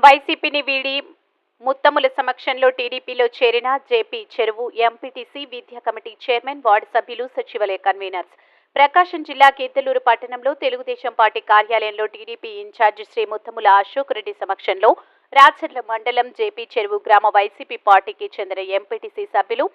వైసీపీని వీడి ముత్తముల సమక్షంలో టీడీపీలో చేరిన జేపీ చెరువు ఎంపీటీసీ విద్యా కమిటీ చైర్మన్, వార్డు సభ్యులు, సచివాలయ కన్వీనర్స్. ప్రకాశం జిల్లా గిద్దలూరు పట్టణంలో తెలుగుదేశం పార్టీ కార్యాలయంలో టీడీపీ ఇన్ఛార్జి శ్రీ ముత్తముల అశోక్ రెడ్డి సమక్షంలో రాచర్ల మండలం జేపీ చెరువు గ్రామ వైసీపీ పార్టీకి చెందిన ఎంపీటీసీ సభ్యులు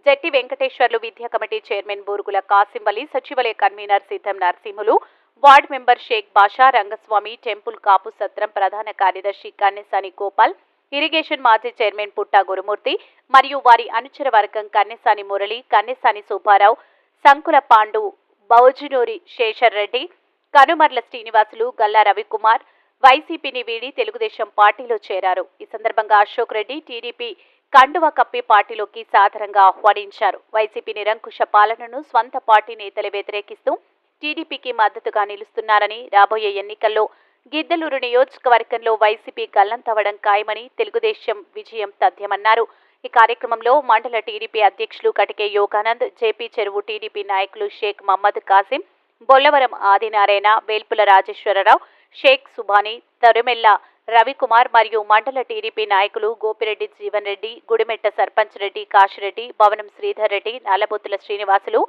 జట్టి వెంకటేశ్వర్లు, విద్యా కమిటీ చైర్మన్ బూరుగుల కాసింవలి, సచివాలయ కన్వీనర్ సిద్ధం నరసింహులు, వార్డు మెంబర్ షేక్ బాషా, రంగస్వామి, టెంపుల్ కాపు సత్రం ప్రధాన కార్యదర్శి కన్నెసాని గోపాల్, ఇరిగేషన్ మాజీ చైర్మన్ పుట్టా గురుమూర్తి మరియు వారి అనుచర వర్గం కన్నెసాని మురళి, కన్నెసాని సుబ్బారావు, సంకుల పాండు, బౌజునూరి శేషర్ రెడ్డి, కనుమర్ల శ్రీనివాసులు, గల్లా రవికుమార్ వైసీపీని వీడి తెలుగుదేశం పార్టీలో చేరారు. ఈ సందర్భంగా అశోక్ రెడ్డి టీడీపీ కండువా కప్పి పార్టీలోకి సాదరంగా ఆహ్వానించారు. వైసీపీ నిరంకుశ పాలనను స్వంత పార్టీ నేతలు వ్యతిరేకిస్తూ టీడీపీకి మద్దతుగా నిలుస్తున్నారని, రాబోయే ఎన్నికల్లో గిద్దలూరు నియోజకవర్గంలో వైసీపీ గల్లంతవడం ఖాయమని, తెలుగుదేశం విజయం తథ్యమన్నారు. ఈ కార్యక్రమంలో మండల టీడీపీ అధ్యక్షులు కటికే యోగానంద్, జేపీ చెరువు టీడీపీ నాయకులు షేక్ మహమ్మద్ కాసిం, బొల్లవరం ఆదినారాయణ, వేల్పుల రాజేశ్వరరావు, షేక్ సుబానీ, తరుమెల్ల రవికుమార్ మరియు మండల టీడీపీ నాయకులు గోపిరెడ్డి జీవన్ రెడ్డి, గుడిమెట్ట సర్పంచ్ రెడ్డి కాశిరెడ్డి, భవనం శ్రీధర్ రెడ్డి, నల్లబొత్తుల శ్రీనివాసులు,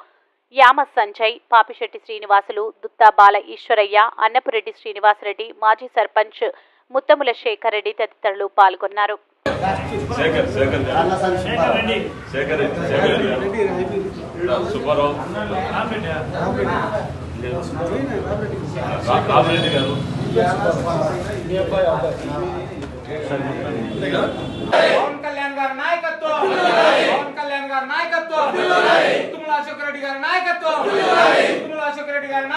యామ సంజయ్, పాపిశెట్టి శ్రీనివాసులు, దుత్తా బాల ఈశ్వరయ్య, అన్నపురెడ్డి శ్రీనివాసరెడ్డి, మాజీ సర్పంచ్ ముత్తముల శేఖర్ రెడ్డి తదితరులు పాల్గొన్నారు. పవన్ కళ్యాణ్ గారి నాయకత్వం, పవన్ కళ్యాణ్ గారి నాయకత్వం, ముత్తుముల అశోక్ రెడ్డి గారి నాయకత్వం, ముత్తుముల అశోక్ రెడ్డి గారి